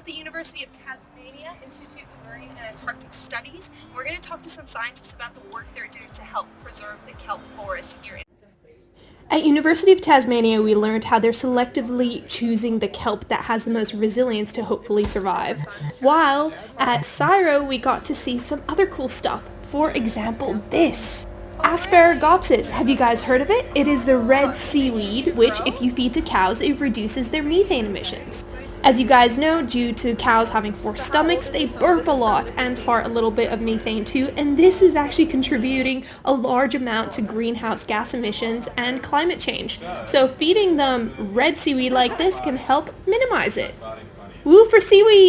at the University of Tasmania Institute for Marine and Antarctic Studies. We're going to talk to some scientists about the work they're doing to help preserve the kelp forest here. At University of Tasmania, we learned how they're selectively choosing the kelp that has the most resilience to hopefully survive. While at CSIRO, we got to see some other cool stuff. For example, this. Asparagopsis. Have you guys heard of it? It is the red seaweed, which if you feed to cows, it reduces their methane emissions. As you guys know, due to cows having 4 stomachs, they burp a lot and fart a little bit of methane too, and this is actually contributing a large amount to greenhouse gas emissions and climate change. So feeding them red seaweed like this can help minimize it. Woo for seaweed!